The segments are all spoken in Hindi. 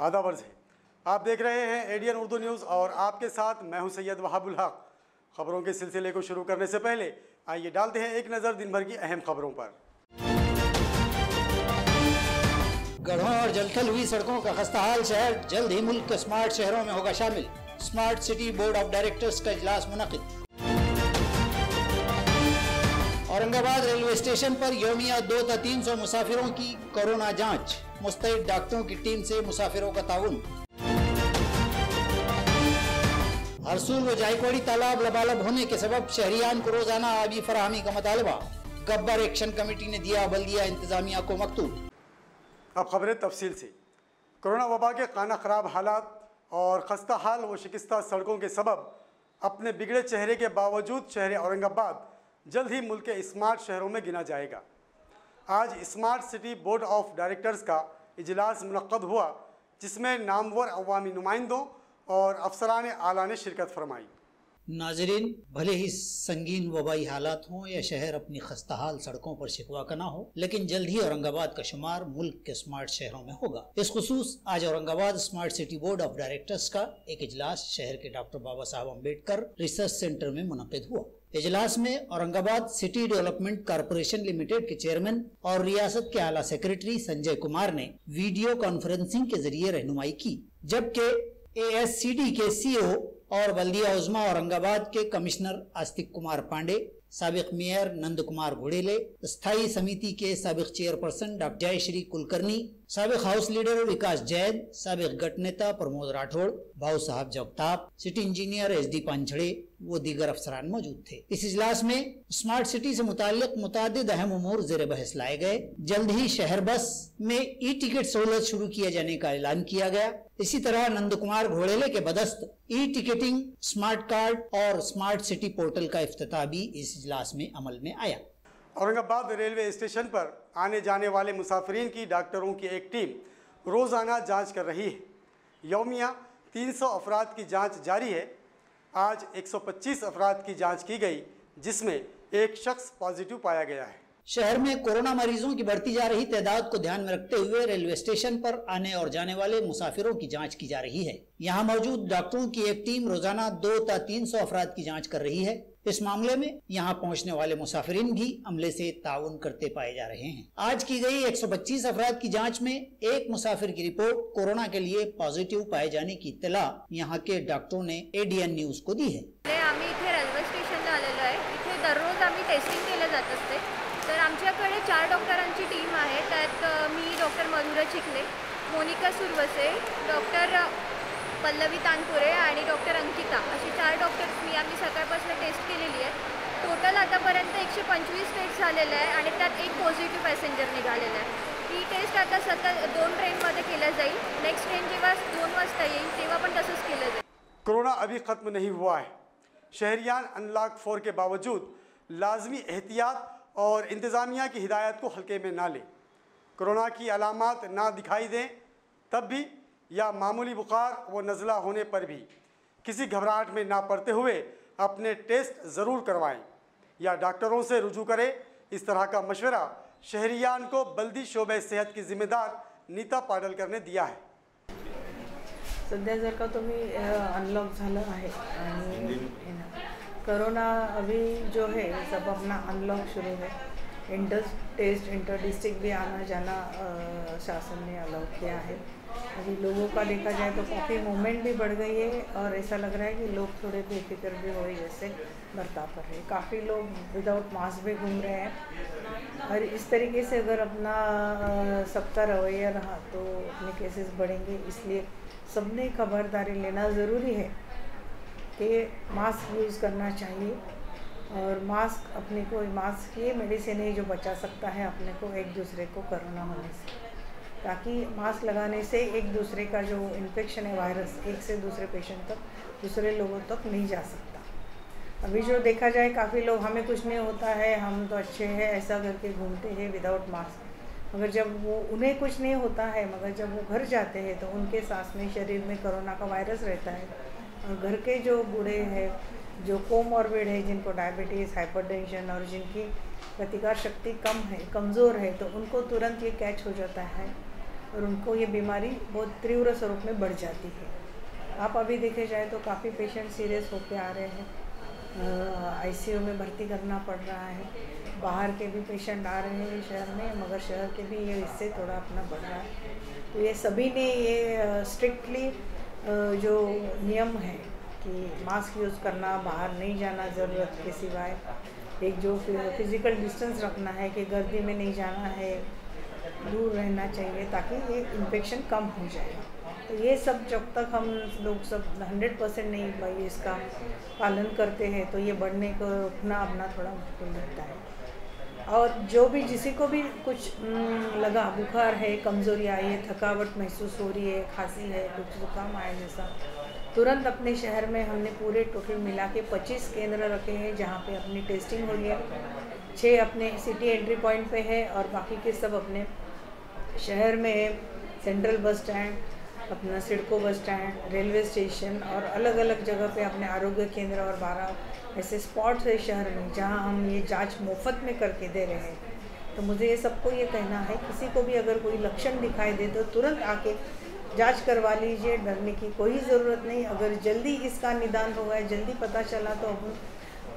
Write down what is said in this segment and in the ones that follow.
आदाब अर्ज़ है। आप देख रहे हैं एडीएन उर्दू न्यूज़ और आपके साथ मैं हूं सैयद वहाबुल हक। खबरों के सिलसिले को शुरू करने से पहले आइए डालते हैं एक नज़र दिन भर की अहम खबरों पर। गढ़ों और जलथल हुई सड़कों का खस्ताहाल शहर जल्द ही मुल्क के स्मार्ट शहरों में होगा शामिल। Smart city board of directors का इजलास मुनक़िद। औरंगाबाद रेलवे स्टेशन पर यौमिया 2 था 300 मुसाफिरों की कोरोना जांच। मुस्तैद डॉक्टरों की टीम से मुसाफिरों का ताउन। हरसूल व जायकोड़ी तालाब लबालब होने के सबब शहरियान को रोजाना आबी फराहमी का मुतालबा। गब्बर एक्शन कमेटी ने दिया बल्दिया इंतजामिया को मकतूब। अब खबरें तफसील से। कोरोना वबा के खाना खराब हालात और खस्ता हाल व शिकस्ता सड़कों के सबब अपने बिगड़े चेहरे के बावजूद शहर औरंगाबाद जल्द ही मुल्क के स्मार्ट शहरों में गिना जाएगा। आज smart city board of directors का इजलास मुनक़्क़द हुआ, जिसमें नामवर अवामी नुमाइंदों और अफसरान आला ने शिरकत फरमाई। नाजरीन, भले ही संगीन वबाई हालात हों या शहर अपनी खस्ताहाल सड़कों पर शिकवा का ना हो, लेकिन जल्द ही औरंगाबाद का शुमार मुल्क के स्मार्ट शहरों में होगा। इस खुसूस आज Aurangabad smart city board of directors का एक इजलास शहर के डॉक्टर बाबा साहब अम्बेडकर रिसर्च सेंटर में मुनक़्क़िद हुआ। इजलास में Aurangabad city development corporation limited के चेयरमैन और रियासत के आला सेक्रेटरी संजय कुमार ने वीडियो कॉन्फ्रेंसिंग के जरिए रहनुमाई की, जबकि ASCD के CEO और बल्दिया उज़्मा औरंगाबाद के कमिश्नर आस्तिक कुमार पांडे, साबिक मेयर नंद कुमार घोड़ेले, स्थायी समिति के साबिक चेयरपर्सन डॉक्टर जयश्री कुलकर्णी, साबिक हाउस लीडर विकास जैन, साबिक गट नेता प्रमोद राठौड़, भाऊ साहब जगताप, सिटी इंजीनियर SD पांछड़े वो दीगर अफसरान मौजूद थे। इस इजलास में स्मार्ट सिटी से मुताल्लिक मुतादिद अहम उमूर ज़ेर बहस लाए गए। जल्द ही शहर बस में टिकट सहूलत शुरू किए जाने का ऐलान किया गया। इसी तरह नंद कुमार घोड़ेले के बदस्त टिकटिंग, स्मार्ट कार्ड और स्मार्ट सिटी पोर्टल का इफ्तिताह भी इस इजलास में अमल में आया। औरंगाबाद रेलवे स्टेशन पर आने जाने वाले मुसाफिरीन की डॉक्टरों की एक टीम रोज़ाना जांच कर रही है। यौमिया 300 अफराद की जांच जारी है। आज 125 अफराद की जांच की गई, जिसमें एक शख्स पॉजिटिव पाया गया है। शहर में कोरोना मरीजों की बढ़ती जा रही तादाद को ध्यान में रखते हुए रेलवे स्टेशन पर आने और जाने वाले मुसाफिरों की जांच की जा रही है। यहाँ मौजूद डॉक्टरों की एक टीम रोजाना 2 था 300 अफराद की जांच कर रही है। इस मामले में यहाँ पहुँचने वाले मुसाफिरीन भी अमले से ताउन करते पाए जा रहे हैं। आज की गई 125 अफराद की जांच में एक मुसाफिर की रिपोर्ट कोरोना के लिए पॉझिटिव्ह पाए जाने की इत्तला यहाँ के डॉक्टरों ने ADN न्यूज को दी है। आम्ही इथे रेल्वे स्टेशनला आलेलो आहे। इथे दररोज आम्ही टेस्टिंग केलं जात असते। तर आमच्याकडे 4 डॉक्टरांची टीम आहे। त्यात मी डॉक्टर मधुरा चिखले, मोनिका सुरवसे, डॉक्टर पल्लवी तानपुरे आणि डॉक्टर अंकिता अशी 4 डॉक्टर्सनी आम्ही सकाळपासून टेस्ट केलेली आहे। टोटल आतापर्यंत 125 टेस्ट झालेले आहे आणि त्यात एक पॉझिटिव्ह पॅसेंजर निघालेला आहे। ही टेस्ट आता सतत 2 ट्रेनमध्ये केल्या जाईल। नेक्स्ट ट्रेन जेव्हा 2 वाजता येईल तेव्हा पण तसंच केलं जाईल। कोरोना अभी ख़त्म नहीं हुआ है। शहरियान अनलॉक 4 के बावजूद लाजमी एहतियात और इंतज़ामिया की हिदायत को हल्के में ना लें। कोरोना की अलामात ना दिखाई दें तब भी या मामूली बुखार व नज़ला होने पर भी किसी घबराहट में ना पड़ते हुए अपने टेस्ट ज़रूर करवाएं या डॉक्टरों से रुजू करें। इस तरह का मशवरा शहरियान को बल्दी शोबे सेहत की जिम्मेदार नीता पाडलकर ने दिया है। सध्या जर का तुम्ही अनलॉक झालं आहे आणि कोरोना अभी जो है सब अपना अनलॉक शुरू है। इंटर डिस्ट्रिक्ट भी आना जाना शासन ने अलाउ किया है। अभी लोगों का देखा जाए तो काफ़ी मूवमेंट भी बढ़ गई है और ऐसा लग रहा है कि लोग थोड़े बेफिक्र भी हो जैसे बर्ताव कर रहे हैं। काफ़ी लोग विदाउट मास्क भी घूम रहे हैं और इस तरीके से अगर अपना सबका रवैया रहा तो अपने केसेस बढ़ेंगे। इसलिए सबने खबरदारी लेना ज़रूरी है कि मास्क यूज़ करना चाहिए और मास्क अपने को मास्क ये मेडिसिन है जो बचा सकता है अपने को एक दूसरे को कोरोना होने से, ताकि मास्क लगाने से एक दूसरे का जो इन्फेक्शन है वायरस एक से दूसरे पेशेंट तक दूसरे लोगों तक नहीं जा सकता। अभी जो देखा जाए काफ़ी लोग हमें कुछ नहीं होता है, हम तो अच्छे हैं ऐसा करके घूमते हैं विदाउट मास्क, मगर जब वो उन्हें कुछ नहीं होता है मगर जब वो घर जाते हैं तो उनके सांस में शरीर में कोरोना का वायरस रहता है। और घर के जो बूढ़े हैं जो कोमॉर्बिड है, जिनको डायबिटीज़, हाइपरटेंशन और जिनकी प्रतिकार शक्ति कम है, कमज़ोर है, तो उनको तुरंत ये कैच हो जाता है और उनको ये बीमारी बहुत तीव्र स्वरूप में बढ़ जाती है। आप अभी देखे जाए तो काफ़ी पेशेंट सीरियस होके आ रहे हैं, आईसीयू में भर्ती करना पड़ रहा है। बाहर के भी पेशेंट आ रहे हैं शहर में, मगर शहर के भी ये इससे थोड़ा अपना बढ़ रहा है। तो ये सभी ने ये स्ट्रिक्टली जो नियम है कि मास्क यूज़ करना, बाहर नहीं जाना ज़रूरत के सिवाय, एक जो फिज़िकल डिस्टेंस रखना है कि गर्दी में नहीं जाना है, दूर रहना चाहिए ताकि ये इन्फेक्शन कम हो जाए। तो ये सब जब तक हम लोग सब 100% नहीं भाई इसका पालन करते हैं तो ये बढ़ने को रोकना अपना थोड़ा मुश्किल लगता है। और जो भी जिसी को भी कुछ लगा, बुखार है, कमज़ोरी आई है, थकावट महसूस हो रही है, खांसी है, कुछ जुकाम आया जैसा, तुरंत अपने शहर में हमने पूरे टोटल मिला के 25 केंद्र रखे हैं जहाँ पे अपनी टेस्टिंग हो रही है। 6 अपने सिटी एंट्री पॉइंट पे है और बाकी के सब अपने शहर में है। सेंट्रल बस स्टैंड, अपना CIDCO bus stand, railway station और अलग अलग जगह पे अपने आरोग्य केंद्र और 12 ऐसे स्पॉट्स है शहर में जहाँ हम ये जांच मुफ्त में करके दे रहे हैं। तो मुझे ये सबको ये कहना है, किसी को भी अगर कोई लक्षण दिखाई दे तो तुरंत आके जांच करवा लीजिए, डरने की कोई ज़रूरत नहीं। अगर जल्दी इसका निदान हो गया, जल्दी पता चला तो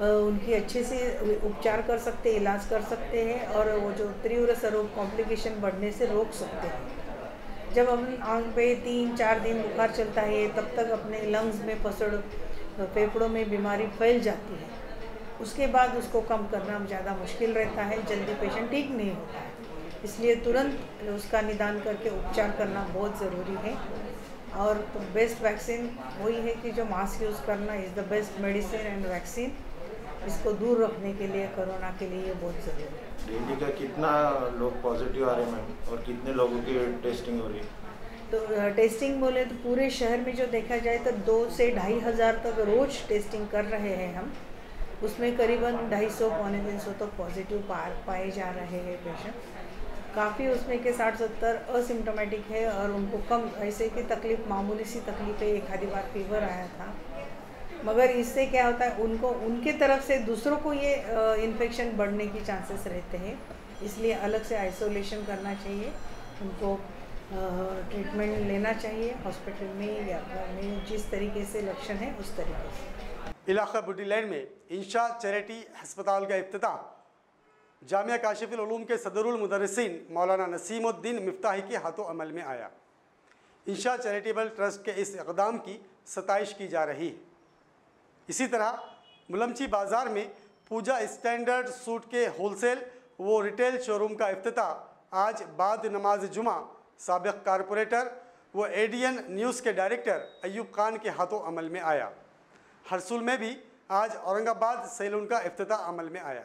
उनकी अच्छे से उपचार कर सकते, इलाज कर सकते हैं और वो जो तीव्र स्वरूप कॉम्प्लिकेशन बढ़ने से रोक सकते हैं। जब हम आंख पे 3-4 दिन बुखार चलता है तब तक अपने लंग्स में पसड़, फेफड़ों में बीमारी फैल जाती है। उसके बाद उसको कम करना ज़्यादा मुश्किल रहता है, जल्दी पेशेंट ठीक नहीं होता है। इसलिए तुरंत उसका निदान करके उपचार करना बहुत ज़रूरी है। और तो बेस्ट वैक्सीन वही है कि जो मास्क यूज़ करना is the best medicine and vaccine. इसको दूर रखने के लिए, कोरोना के लिए ये बहुत ज़रूरी है। डेली का कितना लोग पॉजिटिव आ रहे हैं मैम, और कितने लोगों की टेस्टिंग हो रही है? तो टेस्टिंग बोले तो पूरे शहर में जो देखा जाए तो 2 से 2,500 तक रोज़ टेस्टिंग कर रहे हैं हम। उसमें करीबन 250-350 तक पॉजिटिव पाए जा रहे हैं पेशेंट। काफ़ी उसमें के 60-70 असिम्टोमेटिक है और उनको कम ऐसे की तकलीफ, मामूली सी तकलीफ है, एक आधी बार फीवर आया था। मगर इससे क्या होता है, उनको उनके तरफ से दूसरों को ये इन्फेक्शन बढ़ने की चांसेस रहते हैं। इसलिए अलग से आइसोलेशन करना चाहिए, उनको ट्रीटमेंट लेना चाहिए हॉस्पिटल में या घर में, जिस तरीके से लक्षण है उस तरीके से। इलाका बुड्डी लैंड में इंशा चैरिटी अस्पताल का इफ्तिताह जामिया काशिफुल उलूम के सदरुल मुदर्रिसीन मौलाना नसीमुद्दीन मिफ्ताही के हाथों अमल में आया। इंशा चैरिटेबल ट्रस्ट के इस इक़दाम की सताइश की जा रही है। इसी तरह मुलमची बाज़ार में पूजा स्टैंडर्ड सूट के होलसेल व रिटेल शोरूम का इफ्तिताह आज बाद नमाज जुमा साबिक़ कारपोरेटर व एडीएन न्यूज़ के डायरेक्टर अयूब खान के हाथों अमल में आया। हरसूल में भी आज औरंगाबाद सैलून का इफ्तिताह अमल में आया।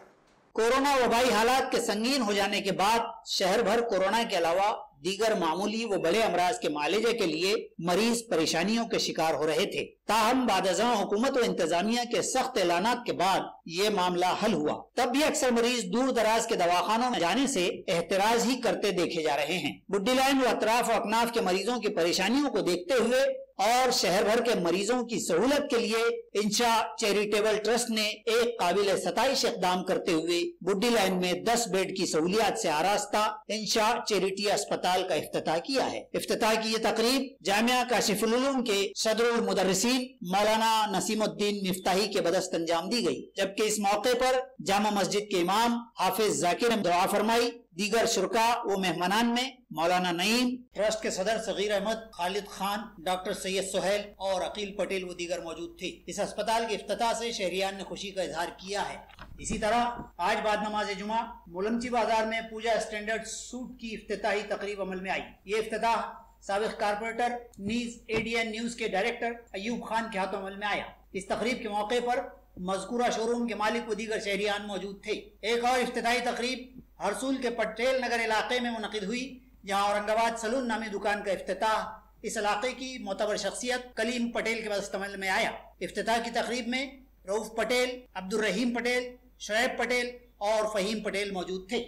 कोरोना वबाई हालात के संगीन हो जाने के बाद शहर भर कोरोना के अलावा दीगर मामूली व बड़े अमराज के मालिजे के लिए मरीज परेशानियों के शिकार हो रहे थे। ताहम बादज़ां हुकूमत व इंतजामिया के सख्त ऐलानात के बाद ये मामला हल हुआ। तब भी अक्सर मरीज दूर दराज के दवाखानों में जाने से एहतराज ही करते देखे जा रहे हैं। बुड्डी लाइन व अतराफ व अकनाफ के मरीजों की परेशानियों को देखते हुए और शहर भर के मरीजों की सहूलत के लिए इंशा चैरिटेबल ट्रस्ट ने एक काबिल सताइश इक़दाम करते हुए बुड्डी लाइन में 10 बेड की सहूलियात से आरास्ता इंशा चैरिटी अस्पताल का इफ्तिताह किया है। इफ्तिताह की ये तकरीब जामिया काशिफुल उलूम के सदरुल मुदर्रिसीन मौलाना नसीमुद्दीन मिफ्ताही के बदस्त अंजाम दी गई। जबकि इस मौके पर जामा मस्जिद के इमाम हाफिज जाकिर ने दुआ फरमाई। दीगर शुरका व मेहमानान में मौलाना नईम, ट्रस्ट के सदर सगीर अहमद, खालिद खान, डॉक्टर सैयद सुहेल और अकील पटेल व दीगर मौजूद थे। इस अस्पताल के इफ्तिताह से शहरियान ने खुशी का इजहार किया है। इसी तरह आज बाद नमाज जुमा मुलमची बाजार में पूजा स्टैंडर्ड सूट की इफ्तिताही तकरीब अमल में आई। ये इफ्तिताह साबिक़ कारपोरेटर नीज एडीएन न्यूज़ के डायरेक्टर अयूब खान के हाथों अमल में आया। इस तकरीब के मौके पर मज़कूरा शोरूम के मालिक व दीगर शहरियान मौजूद थे। एक और इफ्तिताही तकरीब हरसूल के पटेल नगर इलाके में मुनक़िद हुई, जहाँ औरंगाबाद सलून नामी दुकान का इफ्तिताह इस इलाके की मोतबर शख्सियत कलीम पटेल के बदस्त अमल में आया। इफ्तिताह की तकरीब में रऊफ पटेल, अब्दुर्रहीम पटेल, शुएब पटेल और फ़हीम पटेल मौजूद थे।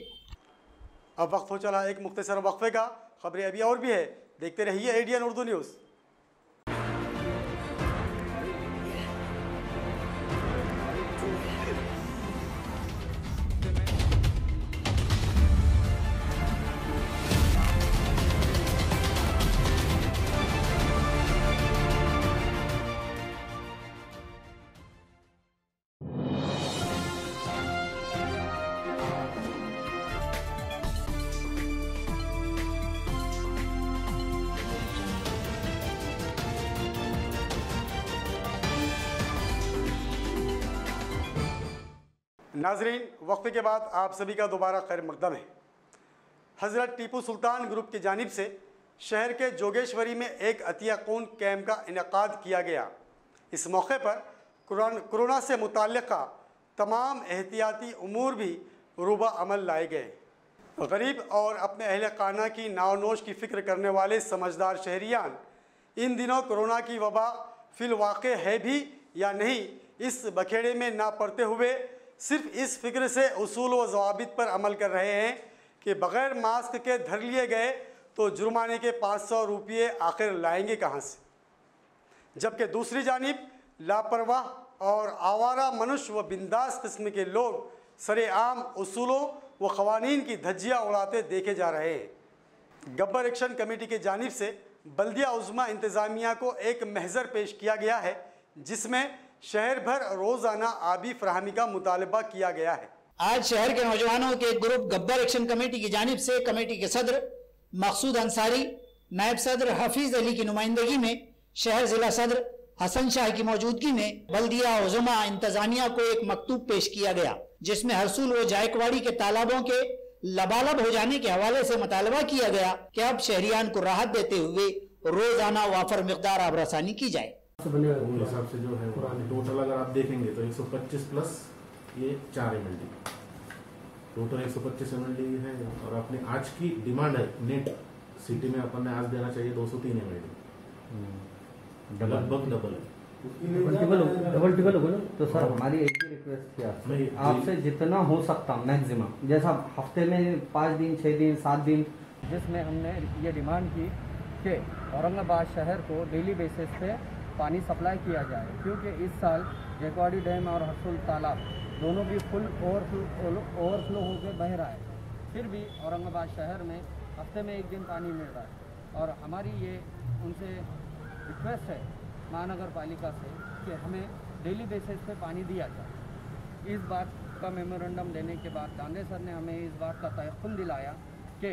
अब वक्त हो चला एक मुख्तसर वक्फे का। खबरें अभी और भी है, देखते रहिए एडीएन उर्दू न्यूज़। नाजरीन, वक्फे के बाद आप सभी का दोबारा खैर मकदम है। हज़रत टीपू सुल्तान ग्रुप की जानिब से शहर के जोगेश्वरी में एक अतिया खून कैंप का इनेकाद किया गया। इस मौके पर कोरोना से मुताल्लिक़ा तमाम एहतियाती उमूर भी रूबा अमल लाए गए। गरीब और अपने अहल खाना की नावनोश की फ़िक्र करने वाले समझदार शहरियान इन दिनों कोरोना की वबा फिलवाक़े है भी या नहीं, इस बखेड़े में ना पड़ते हुए सिर्फ इस फ़िक्र से उसूल व ज़वाबित पर अमल कर रहे हैं कि बग़ैर मास्क के धर लिए गए तो जुर्माने के 500 रुपये आखिर लाएंगे कहाँ से। जबकि दूसरी जानिब लापरवाह और आवारा मनुष्य व बिंदास किस्म के लोग सरेआम उसूलों व क़वानीन की धज्जियाँ उड़ाते देखे जा रहे हैं। गब्बर एक्शन कमेटी की जानिब से बल्दिया उज़्मा इंतज़ामिया को एक महज़र पेश किया गया है, जिसमें शहर भर रोज़ाना आबी फराहमी का मुतालबा किया गया है। आज शहर के नौजवानों के एक ग्रुप गब्बर एक्शन कमेटी की जानिब से कमेटी के सदर मकसूद अंसारी, नायब सदर हफीज अली की नुमाइंदगी में शहर जिला सदर हसन शाह की मौजूदगी में बल्दिया उज़्मा इंतजामिया को एक मकतूब पेश किया गया, जिसमें हरसूल व जायकवाड़ी के तालाबों के लबालब हो जाने के हवाले से मुतालबा किया गया कि अब शहरियान को राहत देते हुए रोजाना वाफर मिकदार आबरसानी की जाए। हिसाब से जो है टोटल अगर आप देखेंगे तो 125 प्लस ये 4 MLD टोटल 125 MLD है। और अपनी आज की डिमांड है नेट सिटी में अपन ने आज देना चाहिए 203 MLD, लगभग डबल है। डबल होगा ना। तो सर हमारी एक ही रिक्वेस्ट थी आपसे जितना हो सकता मैक्सिमम, जैसा हफ्ते में 5 दिन 6 दिन 7 दिन, जिसमें हमने ये डिमांड की कि औरंगाबाद शहर को डेली बेसिस पे पानी सप्लाई किया जाए, क्योंकि इस साल जयकवाड़ी डैम और हरसूल तालाब दोनों भी फुल ओवरफ्लो होकर बह रहा है। फिर भी औरंगाबाद शहर में हफ्ते में 1 दिन पानी मिल रहा है। और हमारी ये उनसे रिक्वेस्ट है महानगर पालिका से कि हमें डेली बेसिस पे पानी दिया जाए। इस बात का मेमोरेंडम देने के बाद दांडे सर ने हमें इस बात का तयक़ुन दिलाया कि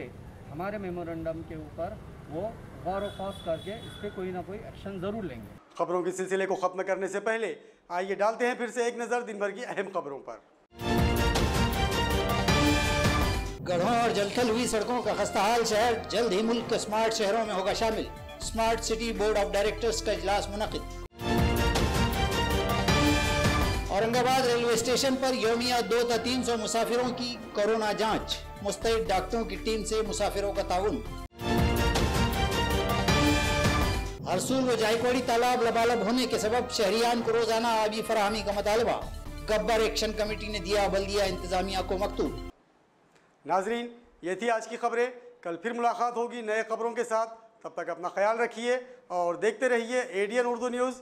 हमारे मेमोरेंडम के ऊपर वो गौर व खौस करके इस पर कोई ना कोई एक्शन ज़रूर लेंगे। खबरों के सिलसिले को ख़त्म करने से पहले आइए डालते हैं फिर से एक नज़र दिन भर की अहम खबरों पर। गढ़ों और जलथल हुई सड़कों का खस्ताहाल शहर जल्द ही मुल्क के स्मार्ट शहरों में होगा शामिल। Smart city board of directors का इजलास मुनक़िद। औरंगाबाद रेलवे स्टेशन पर यौमिया 2 ta 300 मुसाफिरों की कोरोना जांच। मुस्तैद डॉक्टरों की टीम से मुसाफिरों का ताउन। हरसूल व जायकवाड़ी तालाब लबालब होने के सबब शहरियान को रोजाना आबी फराहमी का मुतालबा। गब्बर एक्शन कमेटी ने दिया बल्दिया इंतजामिया को मकतूब। नाजरीन, ये थी आज की खबरें। कल फिर मुलाकात होगी नए खबरों के साथ। तब तक अपना ख्याल रखिए और देखते रहिए ADN उर्दू न्यूज़।